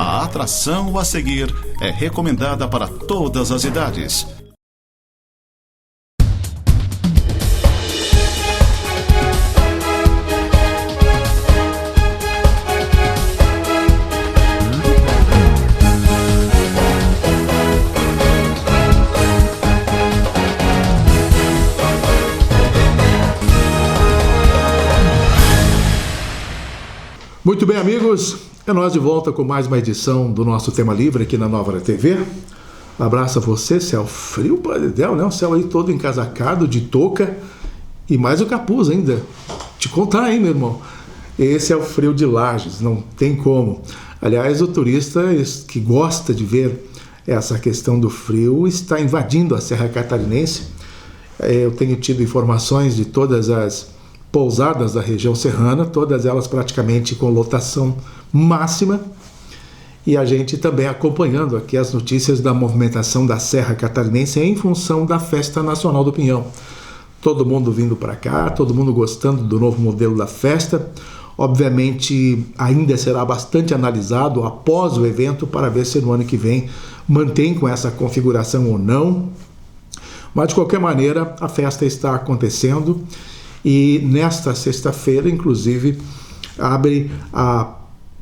A atração a seguir é recomendada para todas as idades. Muito bem, amigos, é nós de volta com mais uma edição do nosso Tema Livre aqui na Nova TV. Abraço a você, céu frio para Dedéu, né? O céu aí todo encasacado, de touca e mais o capuz ainda. Te contar, hein, meu irmão? Esse é o frio de Lages, não tem como. Aliás, o turista que gosta de ver essa questão do frio está invadindo a Serra Catarinense. Eu tenho tido informações de todas as pousadas da região serrana, todas elas praticamente com lotação máxima, e a gente também acompanhando aqui as notícias da movimentação da Serra Catarinense em função da Festa Nacional do Pinhão. Todo mundo vindo para cá, todo mundo gostando do novo modelo da festa. Obviamente ainda será bastante analisado após o evento para ver se no ano que vem mantém com essa configuração ou não, mas de qualquer maneira a festa está acontecendo. E nesta sexta-feira, inclusive, abre a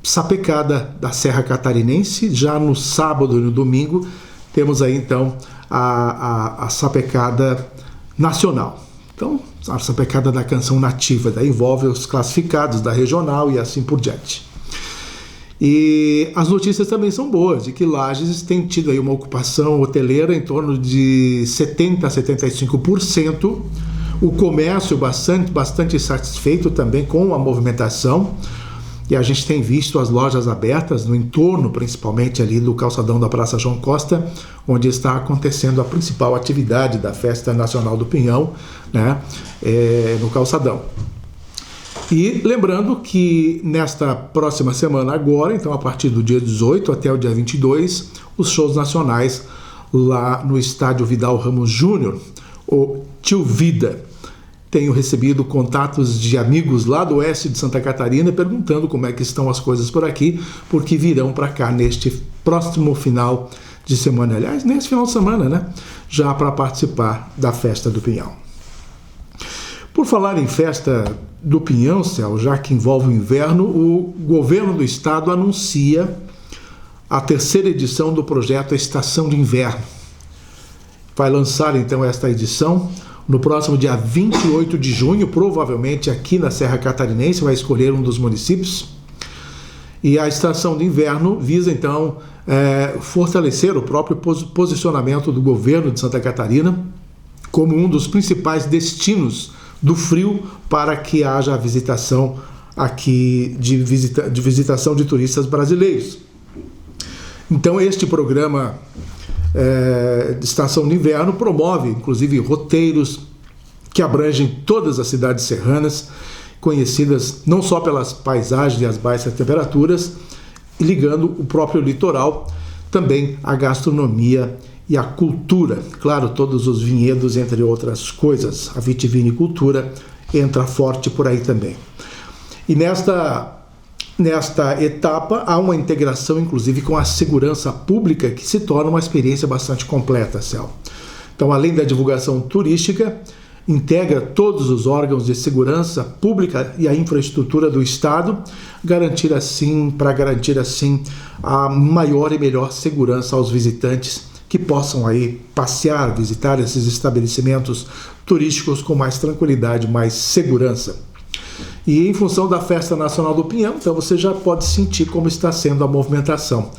sapecada da Serra Catarinense. Já no sábado e no domingo temos aí então a sapecada nacional. Então, a sapecada da canção nativa, daí envolve os classificados da regional e assim por diante. E as notícias também são boas, de que Lages tem tido aí uma ocupação hoteleira em torno de 70% a 75%. O comércio bastante satisfeito também com a movimentação, e a gente tem visto as lojas abertas no entorno, principalmente ali do calçadão da Praça João Costa, onde está acontecendo a principal atividade da Festa Nacional do Pinhão, né, no calçadão. E lembrando que nesta próxima semana agora, então a partir do dia 18 até o dia 22, os shows nacionais lá no Estádio Vidal Ramos Júnior, o Tio Vida. Tenho recebido contatos de amigos lá do oeste de Santa Catarina perguntando como é que estão as coisas por aqui, porque virão para cá neste próximo final de semana, aliás, nesse final de semana, né? Já para participar da Festa do Pinhão. Por falar em Festa do Pinhão, Céu, já que envolve o inverno, o governo do estado anuncia a terceira edição do projeto Estação de Inverno. Vai lançar então esta edição no próximo dia 28 de junho, provavelmente aqui na Serra Catarinense, vai escolher um dos municípios. E a estação de inverno visa, então, fortalecer o próprio posicionamento do governo de Santa Catarina como um dos principais destinos do frio para que haja a visitação aqui de visitação de turistas brasileiros. Então, este programa de estação de inverno promove inclusive roteiros que abrangem todas as cidades serranas, conhecidas não só pelas paisagens e as baixas temperaturas, ligando o próprio litoral também à gastronomia e à cultura. Claro, todos os vinhedos, entre outras coisas. A vitivinicultura entra forte por aí também. E nesta etapa, há uma integração, inclusive, com a segurança pública, que se torna uma experiência bastante completa, Céu. Então, além da divulgação turística, integra todos os órgãos de segurança pública e a infraestrutura do Estado, para garantir assim a maior e melhor segurança aos visitantes que possam aí passear, visitar esses estabelecimentos turísticos com mais tranquilidade, mais segurança. E em função da Festa Nacional do Pinhão, então você já pode sentir como está sendo a movimentação.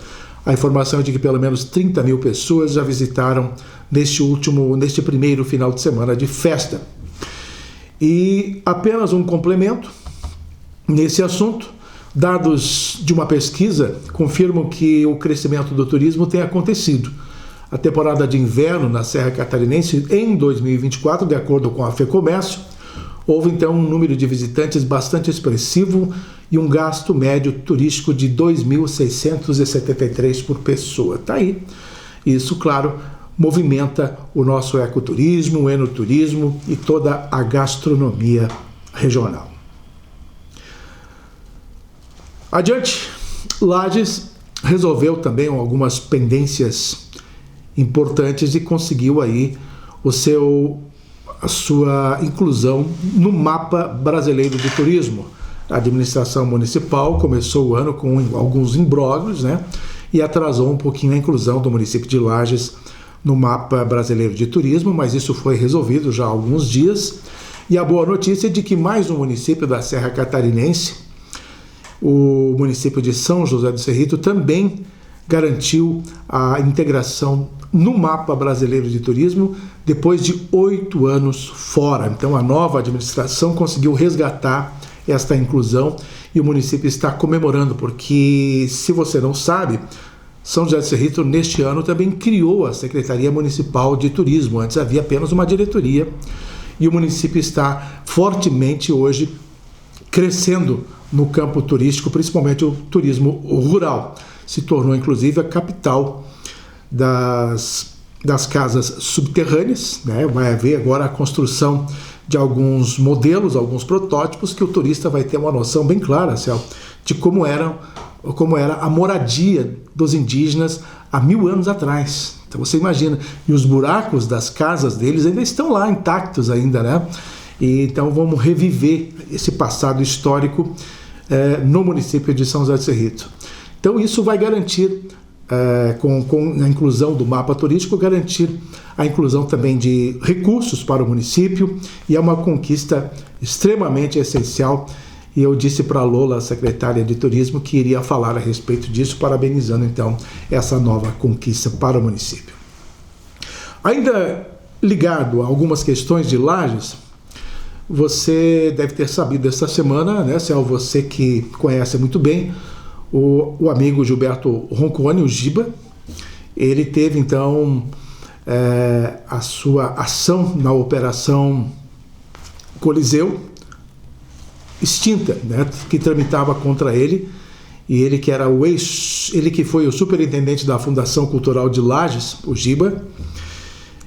A informação é de que pelo menos 30 mil pessoas já visitaram neste primeiro final de semana de festa. E apenas um complemento nesse assunto, dados de uma pesquisa confirmam que o crescimento do turismo tem acontecido. A temporada de inverno na Serra Catarinense em 2024, de acordo com a FEComércio, houve então um número de visitantes bastante expressivo e um gasto médio turístico de R$ 2.673 por pessoa. Está aí. Isso, claro, movimenta o nosso ecoturismo, o enoturismo e toda a gastronomia regional. Adiante, Lages resolveu também algumas pendências importantes e conseguiu aí a sua inclusão no mapa brasileiro de turismo. A administração municipal começou o ano com alguns imbróglios, né? E atrasou um pouquinho a inclusão do município de Lages no mapa brasileiro de turismo, mas isso foi resolvido já há alguns dias. E a boa notícia é de que mais um município da Serra Catarinense, o município de São José do Cerrito, também garantiu a integração no mapa brasileiro de turismo depois de 8 anos fora. Então a nova administração conseguiu resgatar esta inclusão e o município está comemorando, porque, se você não sabe, São José do Cerrito neste ano também criou a Secretaria Municipal de Turismo. Antes havia apenas uma diretoria e o município está fortemente hoje crescendo no campo turístico, principalmente o turismo rural. Se tornou inclusive a capital das casas subterrâneas, né? Vai haver agora a construção de alguns modelos, alguns protótipos, que o turista vai ter uma noção bem clara, Céu, de como era a moradia dos indígenas há 1000 anos atrás. Então você imagina, e os buracos das casas deles ainda estão lá intactos ainda, né? E então vamos reviver esse passado histórico no município de São José do Cerrito. Então isso vai garantir, com a inclusão do mapa turístico, garantir a inclusão também de recursos para o município, e é uma conquista extremamente essencial. E eu disse para a Lola, a secretária de Turismo, que iria falar a respeito disso, parabenizando então essa nova conquista para o município. Ainda ligado a algumas questões de Lages, você deve ter sabido esta semana, né, se é você que conhece muito bem, o amigo Gilberto Roncone, o Giba, ele teve então a sua ação na Operação Coliseu extinta, né, que tramitava contra ele, e ele que foi o superintendente da Fundação Cultural de Lages, o Giba,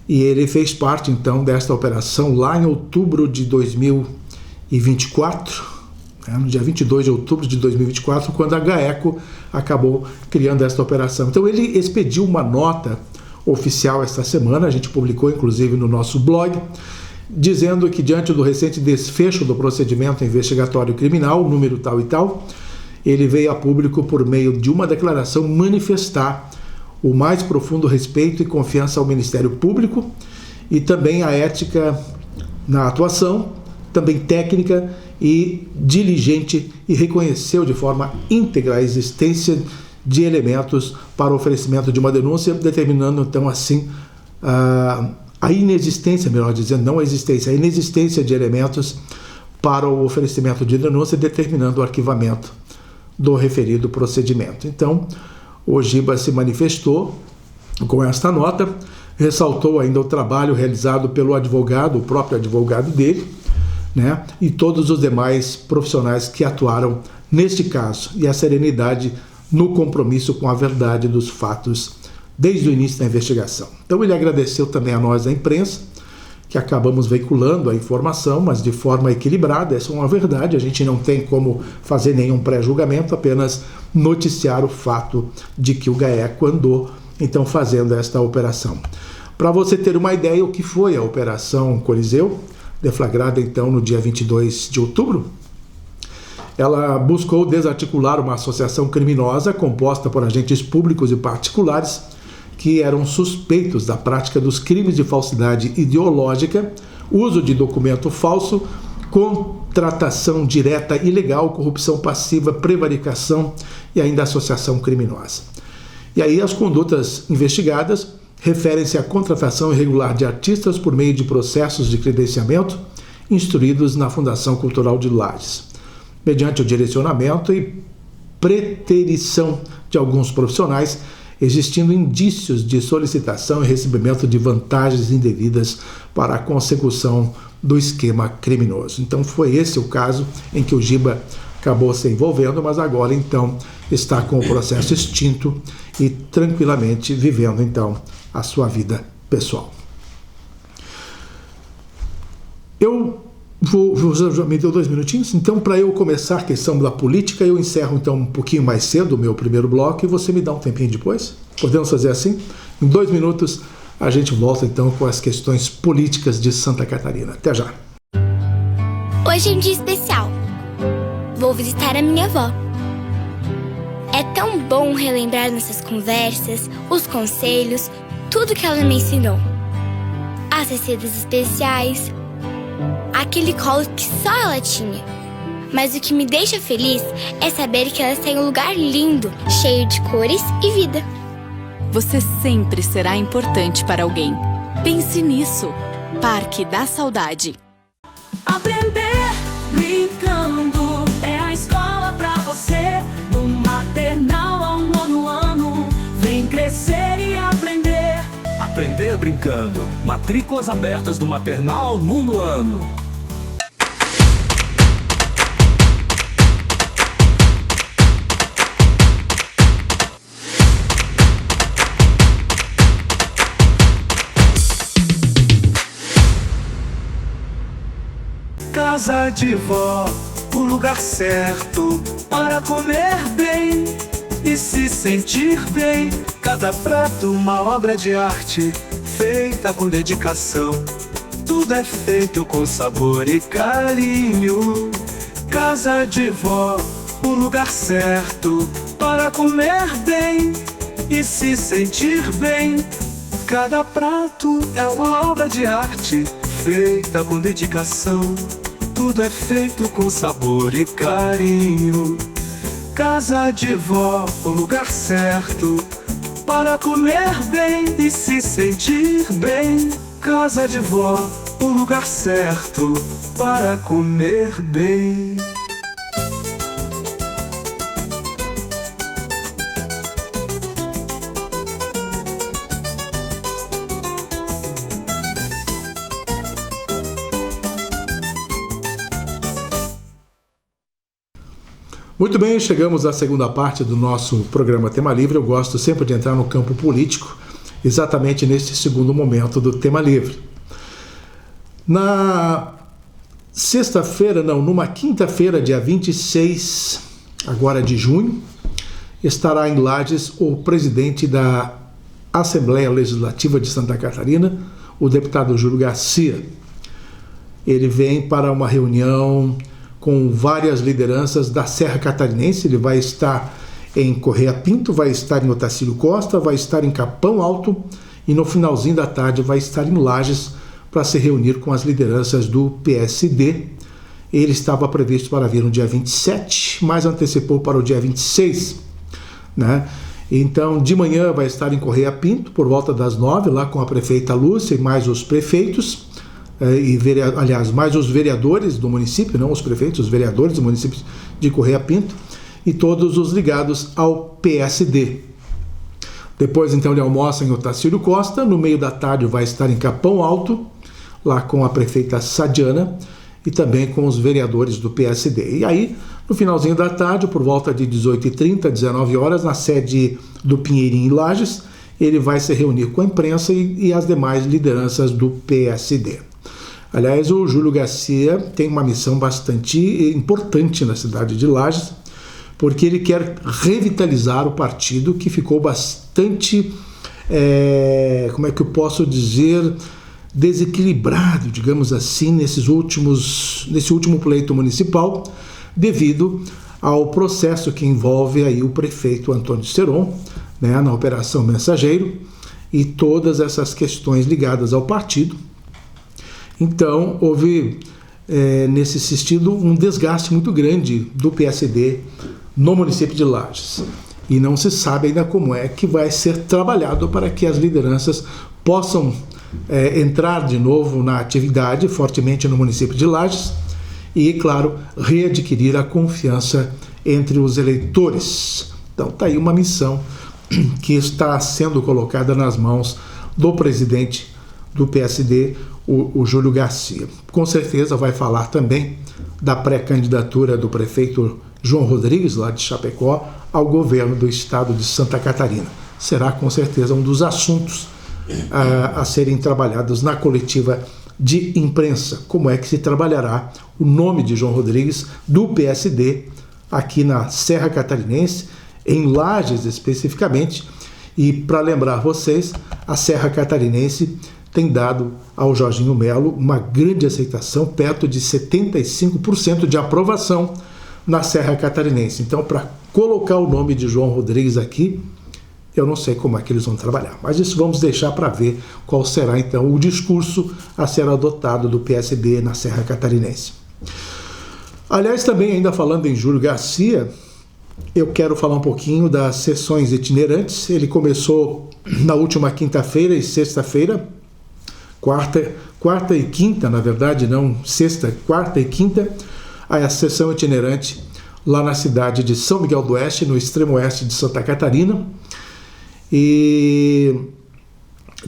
e ele fez parte então desta operação lá em outubro de 2024, no dia 22 de outubro de 2024, quando a GAECO acabou criando esta operação. Então ele expediu uma nota oficial esta semana, a gente publicou inclusive no nosso blog, dizendo que diante do recente desfecho do procedimento investigatório criminal, número tal e tal, ele veio a público por meio de uma declaração manifestar o mais profundo respeito e confiança ao Ministério Público e também a ética na atuação, também técnica e diligente, e reconheceu de forma íntegra a existência de elementos para o oferecimento de uma denúncia, determinando então assim a inexistência, melhor dizendo, não a existência, a inexistência de elementos para o oferecimento de denúncia, determinando o arquivamento do referido procedimento. Então, o Giba se manifestou com esta nota, ressaltou ainda o trabalho realizado pelo advogado, o próprio advogado dele, né, e todos os demais profissionais que atuaram neste caso, e a serenidade no compromisso com a verdade dos fatos desde o início da investigação. Então ele agradeceu também a nós, a imprensa, que acabamos veiculando a informação, mas de forma equilibrada. Essa é uma verdade, a gente não tem como fazer nenhum pré-julgamento, apenas noticiar o fato de que o GAECO andou então fazendo esta operação. Para você ter uma ideia, o que foi a Operação Coliseu, deflagrada então no dia 22 de outubro, ela buscou desarticular uma associação criminosa composta por agentes públicos e particulares que eram suspeitos da prática dos crimes de falsidade ideológica, uso de documento falso, contratação direta ilegal, corrupção passiva, prevaricação e ainda associação criminosa. E aí as condutas investigadas referem-se à contratação irregular de artistas por meio de processos de credenciamento instruídos na Fundação Cultural de Lages, mediante o direcionamento e preterição de alguns profissionais, existindo indícios de solicitação e recebimento de vantagens indevidas para a consecução do esquema criminoso. Então foi esse o caso em que o Giba acabou se envolvendo, mas agora então está com o processo extinto e tranquilamente vivendo então a sua vida pessoal. Eu Já me deu 2 minutinhos? Então, para eu começar a questão da política, eu encerro então um pouquinho mais cedo o meu primeiro bloco e você me dá um tempinho depois? Podemos fazer assim? Em 2 minutos a gente volta então com as questões políticas de Santa Catarina. Até já! Hoje é um dia especial. Vou visitar a minha avó. É tão bom relembrar nossas conversas, os conselhos, tudo que ela me ensinou. As receitas especiais, aquele colo que só ela tinha. Mas o que me deixa feliz é saber que ela está em um lugar lindo, cheio de cores e vida. Você sempre será importante para alguém. Pense nisso. Parque da Saudade. Aprender brincando é a escola pra você. Do maternal ao 9º ano, vem crescer e aprender. Aprender brincando. Matrículas abertas do maternal ao 9º ano. Casa de vó, o lugar certo para comer bem e se sentir bem. Cada prato uma obra de arte, feita com dedicação. Tudo é feito com sabor e carinho. Casa de vó, o lugar certo para comer bem e se sentir bem. Cada prato é uma obra de arte, feita com dedicação. Tudo é feito com sabor e carinho. Casa de vó, o lugar certo para comer bem e se sentir bem. Casa de vó, o lugar certo para comer bem. Muito bem, chegamos à segunda parte do nosso programa Tema Livre. Eu gosto sempre de entrar no campo político, exatamente nesse segundo momento do Tema Livre. Na sexta-feira, não, numa quinta-feira, dia 26 agora de junho, estará em Lages o presidente da Assembleia Legislativa de Santa Catarina, o deputado Júlio Garcia. Ele vem para uma reunião com várias lideranças da Serra Catarinense. Ele vai estar em Correia Pinto, vai estar em Otacílio Costa, vai estar em Capão Alto e no finalzinho da tarde vai estar em Lages para se reunir com as lideranças do PSD. Ele estava previsto para vir no dia 27, mas antecipou para o dia 26, né? Então, de manhã vai estar em Correia Pinto, por volta das 9, lá com a prefeita Lúcia e mais os prefeitos, mais os vereadores do município, não os prefeitos, os vereadores do município de Correia Pinto e todos os ligados ao PSD. Depois, então, ele almoça em Otacílio Costa. No meio da tarde vai estar em Capão Alto, lá com a prefeita Sadiana e também com os vereadores do PSD. E aí, no finalzinho da tarde, por volta de 18h30, 19 horas, na sede do Pinheirinho em Lages, ele vai se reunir com a imprensa e as demais lideranças do PSD. Aliás, o Júlio Garcia tem uma missão bastante importante na cidade de Lages, porque ele quer revitalizar o partido que ficou bastante, como é que eu posso dizer, desequilibrado, digamos assim, nesse último pleito municipal, devido ao processo que envolve aí o prefeito Antônio Seron, né, na Operação Mensageiro, e todas essas questões ligadas ao partido. Então, houve, nesse sentido, um desgaste muito grande do PSD no município de Lages. E não se sabe ainda como é que vai ser trabalhado para que as lideranças possam entrar de novo na atividade fortemente no município de Lages e, claro, readquirir a confiança entre os eleitores. Então, está aí uma missão que está sendo colocada nas mãos do presidente do PSD, o Júlio Garcia. Com certeza vai falar também da pré-candidatura do prefeito João Rodrigues, lá de Chapecó, ao governo do estado de Santa Catarina. Será com certeza um dos assuntos a serem trabalhados na coletiva de imprensa, como é que se trabalhará o nome de João Rodrigues do PSD aqui na Serra Catarinense, em Lages especificamente. E para lembrar vocês, a Serra Catarinense tem dado ao Jorginho Melo uma grande aceitação, perto de 75% de aprovação na Serra Catarinense. Então, para colocar o nome de João Rodrigues aqui, eu não sei como é que eles vão trabalhar, mas isso vamos deixar para ver qual será então o discurso a ser adotado do PSD na Serra Catarinense. Aliás, também ainda falando em Júlio Garcia, eu quero falar um pouquinho das sessões itinerantes. Ele começou na última quinta-feira e sexta-feira, quarta e quinta, na verdade, não sexta, quarta e quinta, a sessão itinerante lá na cidade de São Miguel do Oeste, no extremo oeste de Santa Catarina. E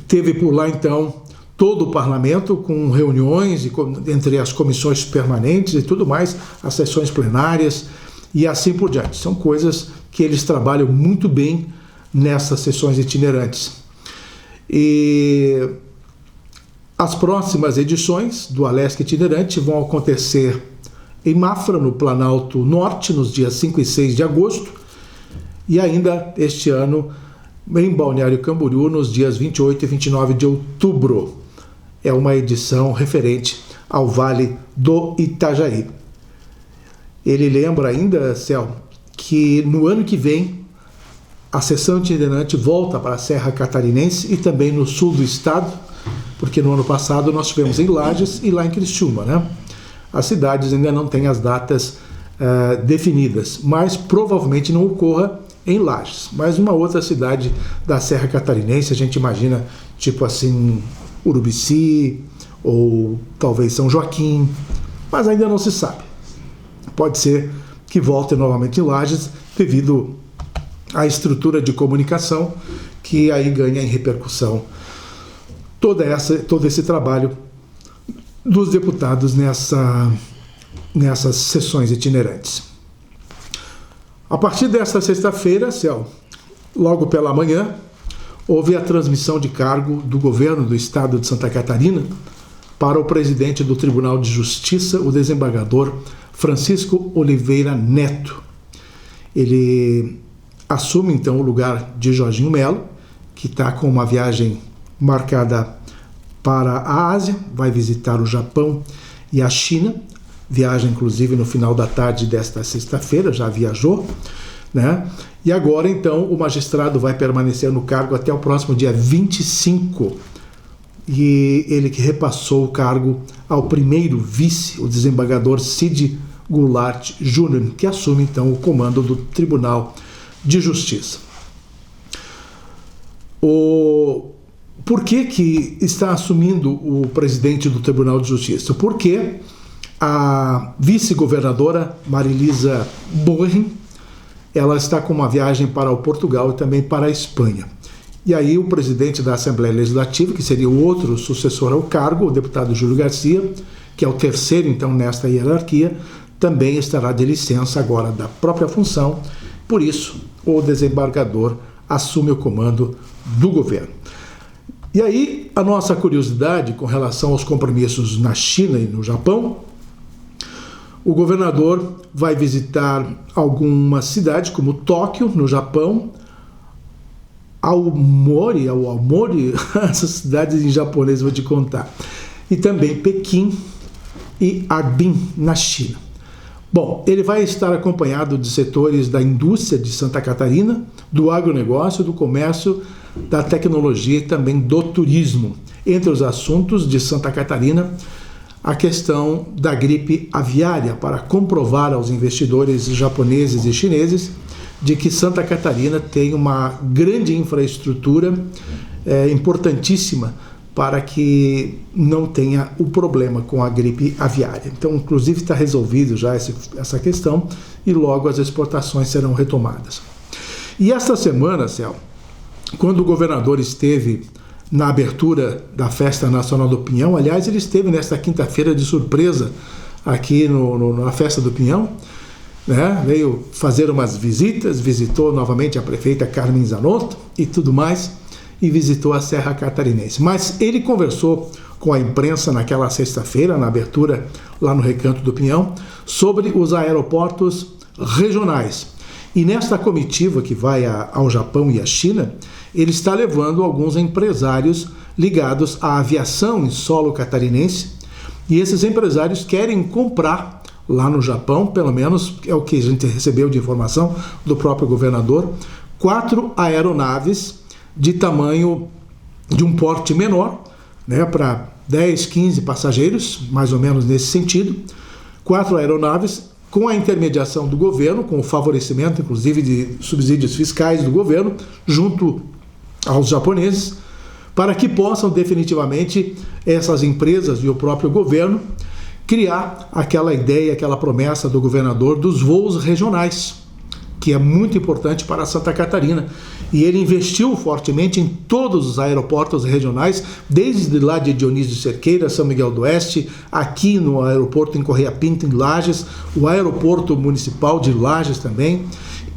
teve por lá, então, todo o parlamento com reuniões entre as comissões permanentes e tudo mais, as sessões plenárias e assim por diante. São coisas que eles trabalham muito bem nessas sessões itinerantes. E as próximas edições do Alesc Itinerante vão acontecer em Mafra, no Planalto Norte, nos dias 5 e 6 de agosto, e ainda este ano em Balneário Camboriú, nos dias 28 e 29 de outubro. É uma edição referente ao Vale do Itajaí. Ele lembra ainda, Céu, que no ano que vem a sessão itinerante volta para a Serra Catarinense e também no sul do estado, porque no ano passado nós tivemos em Lages e lá em Criciúma, né? As cidades ainda não têm as datas definidas, mas provavelmente não ocorra em Lages, mas uma outra cidade da Serra Catarinense, a gente imagina, tipo assim, Urubici ou talvez São Joaquim, mas ainda não se sabe. Pode ser que volte novamente em Lages devido à estrutura de comunicação que aí ganha em repercussão todo esse trabalho dos deputados nessas sessões itinerantes. A partir desta sexta-feira, Céu, logo pela manhã, houve a transmissão de cargo do governo do estado de Santa Catarina para o presidente do Tribunal de Justiça, o desembargador Francisco Oliveira Neto. Ele assume então o lugar de Jorginho Melo, que está com uma viagem marcada para a Ásia, vai visitar o Japão e a China. Viaja inclusive no final da tarde desta sexta-feira, já viajou, né? E agora então o magistrado vai permanecer no cargo até o próximo dia 25, e ele que repassou o cargo ao primeiro vice, o desembargador Cid Goulart Júnior, que assume então o comando do Tribunal de Justiça. Por que está assumindo o presidente do Tribunal de Justiça? Porque a vice-governadora Marilisa Borrin, ela está com uma viagem para o Portugal e também para a Espanha. E aí o presidente da Assembleia Legislativa, que seria o outro sucessor ao cargo, o deputado Júlio Garcia, que é o terceiro então nesta hierarquia, também estará de licença agora da própria função. Por isso, o desembargador assume o comando do governo. E aí, a nossa curiosidade com relação aos compromissos na China e no Japão: o governador vai visitar algumas cidades, como Tóquio, no Japão, Aomori, essas cidades em japonês vou te contar, e também Pequim e Harbin, na China. Bom, ele vai estar acompanhado de setores da indústria de Santa Catarina, do agronegócio, do comércio, da tecnologia e também do turismo. Entre os assuntos de Santa Catarina, a questão da gripe aviária, para comprovar aos investidores japoneses e chineses de que Santa Catarina tem uma grande infraestrutura importantíssima para que não tenha o problema com a gripe aviária. Então, inclusive, está resolvido já essa questão e logo as exportações serão retomadas. E esta semana, Céu, quando o governador esteve na abertura da Festa Nacional do Pinhão, aliás, ele esteve nesta quinta-feira de surpresa aqui na Festa do Pinhão, né? Veio fazer umas visitas, visitou novamente a prefeita Carmen Zanotto e tudo mais, e visitou a Serra Catarinense. Mas ele conversou com a imprensa naquela sexta-feira, na abertura lá no Recanto do Pinhão, sobre os aeroportos regionais. E nesta comitiva que vai ao Japão e à China, ele está levando alguns empresários ligados à aviação em solo catarinense, e esses empresários querem comprar lá no Japão, pelo menos é o que a gente recebeu de informação do próprio governador, 4 aeronaves de tamanho de um porte menor, né, para 10, 15 passageiros, mais ou menos nesse sentido, 4 aeronaves com a intermediação do governo, com o favorecimento, inclusive, de subsídios fiscais do governo, junto aos japoneses, para que possam definitivamente essas empresas e o próprio governo criar aquela ideia, aquela promessa do governador dos voos regionais, que é muito importante para Santa Catarina. E ele investiu fortemente em todos os aeroportos regionais, desde lá de Dionísio Cerqueira, São Miguel do Oeste, aqui no aeroporto em Correia Pinto, em Lages, o aeroporto municipal de Lages também,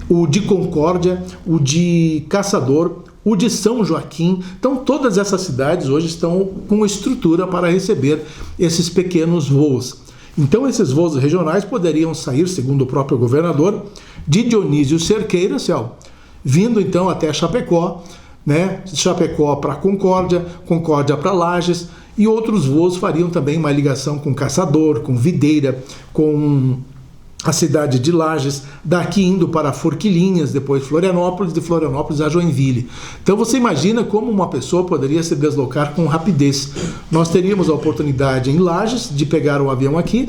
o de Concórdia, o de Caçador, o de São Joaquim. Então todas essas cidades hoje estão com estrutura para receber esses pequenos voos. Então esses voos regionais poderiam sair, segundo o próprio governador, de Dionísio Cerqueira, vindo então até Chapecó, né? Chapecó para Concórdia, Concórdia para Lages, e outros voos fariam também uma ligação com Caçador, com Videira, com a cidade de Lages, daqui indo para Forquilinhas, depois Florianópolis, de Florianópolis a Joinville. Então você imagina como uma pessoa poderia se deslocar com rapidez. Nós teríamos a oportunidade em Lages de pegar um avião aqui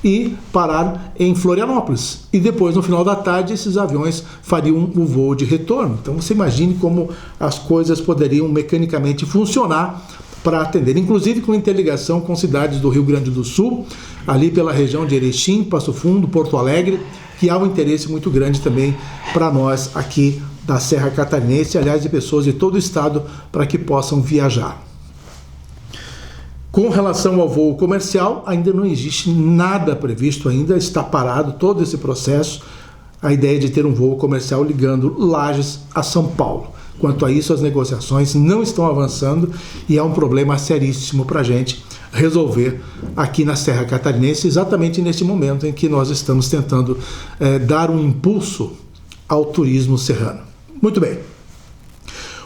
e parar em Florianópolis. E depois, no final da tarde, esses aviões fariam o voo de retorno. Então você imagine como as coisas poderiam mecanicamente funcionar para atender, inclusive com interligação com cidades do Rio Grande do Sul, ali pela região de Erechim, Passo Fundo, Porto Alegre, que há um interesse muito grande também para nós aqui da Serra Catarinense, aliás, de pessoas de todo o estado, para que possam viajar. Com relação ao voo comercial, ainda não existe nada previsto, ainda está parado todo esse processo, a ideia de ter um voo comercial ligando Lages a São Paulo. Quanto a isso, as negociações não estão avançando e é um problema seríssimo para a gente resolver aqui na Serra Catarinense, exatamente neste momento em que nós estamos tentando dar um impulso ao turismo serrano. Muito bem.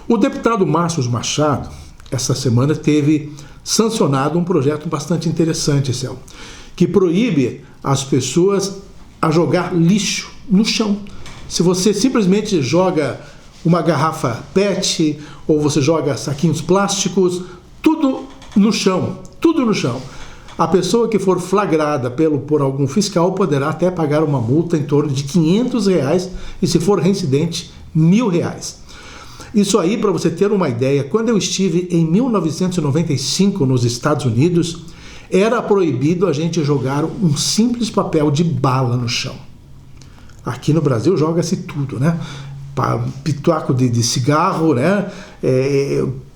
O deputado Márcio Machado, essa semana, teve sancionado um projeto bastante interessante, que proíbe as pessoas a jogar lixo no chão. Se você simplesmente joga uma garrafa PET, ou você joga saquinhos plásticos, tudo no chão. A pessoa que for flagrada por algum fiscal poderá até pagar uma multa em torno de R$500 e, se for reincidente, R$1.000. Isso aí, para você ter uma ideia, quando eu estive em 1995 nos Estados Unidos, era proibido a gente jogar um simples papel de bala no chão. Aqui no Brasil joga-se tudo, né? Pitaco de cigarro, né?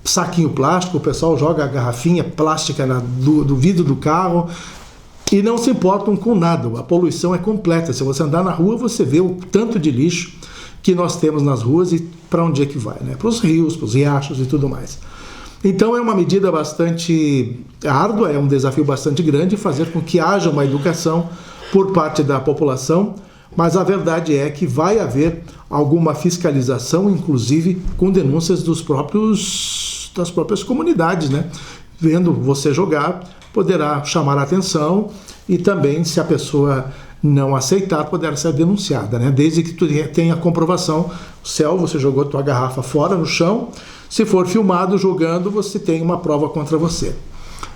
Saquinho plástico, o pessoal joga a garrafinha plástica do vidro do carro e não se importam com nada. A poluição é completa. Se você andar na rua, você vê o tanto de lixo que nós temos nas ruas e para onde é que vai, né? Para os rios, para os riachos e tudo mais. Então é uma medida bastante árdua, é um desafio bastante grande fazer com que haja uma educação por parte da população, mas a verdade é que vai haver alguma fiscalização, inclusive com denúncias das próprias comunidades, né? Vendo você jogar, poderá chamar a atenção e também, se a pessoa não aceitar, poderá ser denunciada, né? Desde que tu tenha comprovação. Você jogou tua garrafa fora no chão, se for filmado jogando, você tem uma prova contra você.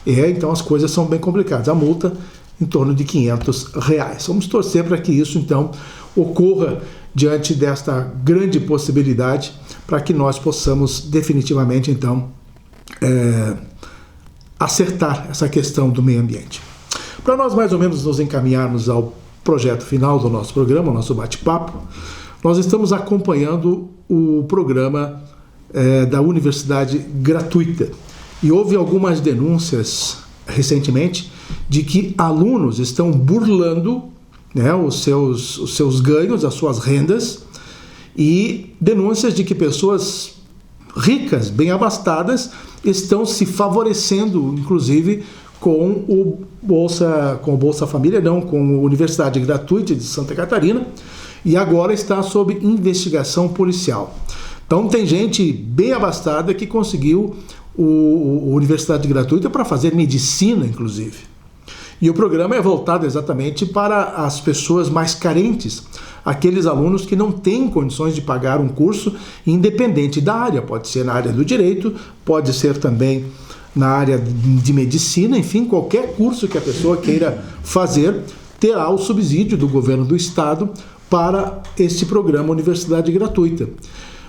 Então as coisas são bem complicadas. A multa em torno de R$500. Vamos torcer para que isso, então, ocorra diante desta grande possibilidade, para que nós possamos definitivamente, então, acertar essa questão do meio ambiente. Para nós, mais ou menos, nos encaminharmos ao projeto final do nosso programa, o nosso bate-papo, nós estamos acompanhando o programa da Universidade Gratuita. E houve algumas denúncias recentemente de que alunos estão burlando, né, os seus ganhos, as suas rendas, e denúncias de que pessoas ricas, bem abastadas, estão se favorecendo, inclusive, com o Bolsa Família, não, com a Universidade Gratuita de Santa Catarina, e agora está sob investigação policial. Então tem gente bem abastada que conseguiu a Universidade Gratuita para fazer medicina, inclusive. E o programa é voltado exatamente para as pessoas mais carentes, aqueles alunos que não têm condições de pagar um curso independente da área. Pode ser na área do direito, pode ser também na área de medicina, enfim, qualquer curso que a pessoa queira fazer terá o subsídio do governo do estado para este programa Universidade Gratuita.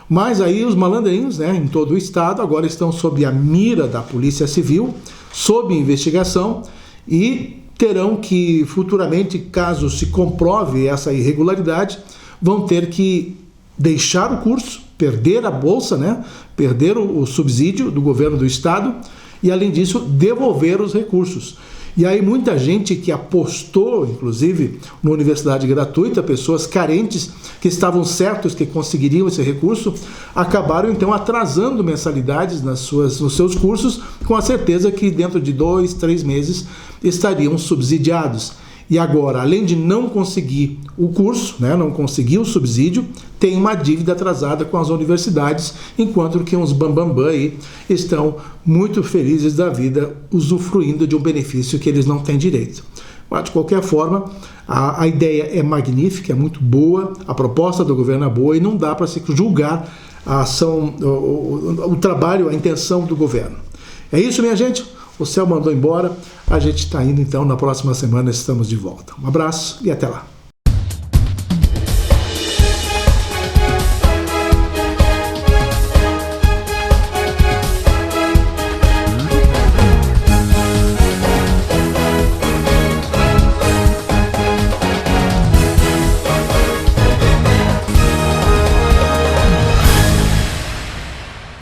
Mas aí os malandrinhos, né, em todo o estado agora estão sob a mira da Polícia Civil, sob investigação, e terão que futuramente, caso se comprove essa irregularidade, vão ter que deixar o curso, perder a bolsa, né, perder o subsídio do governo do estado e, além disso, devolver os recursos. E aí muita gente que apostou, inclusive, na Universidade Gratuita, pessoas carentes que estavam certos que conseguiriam esse recurso, acabaram então atrasando mensalidades nos seus cursos, com a certeza que dentro de 2, 3 meses estariam subsidiados. E agora, além de não conseguir o curso, né, não conseguir o subsídio, tem uma dívida atrasada com as universidades, enquanto que uns bambambam aí estão muito felizes da vida, usufruindo de um benefício que eles não têm direito. Mas, de qualquer forma, a ideia é magnífica, é muito boa, a proposta do governo é boa e não dá para se julgar a ação, o trabalho, a intenção do governo. É isso, minha gente? O céu mandou embora, a gente está indo então, na próxima semana estamos de volta. Um abraço e até lá.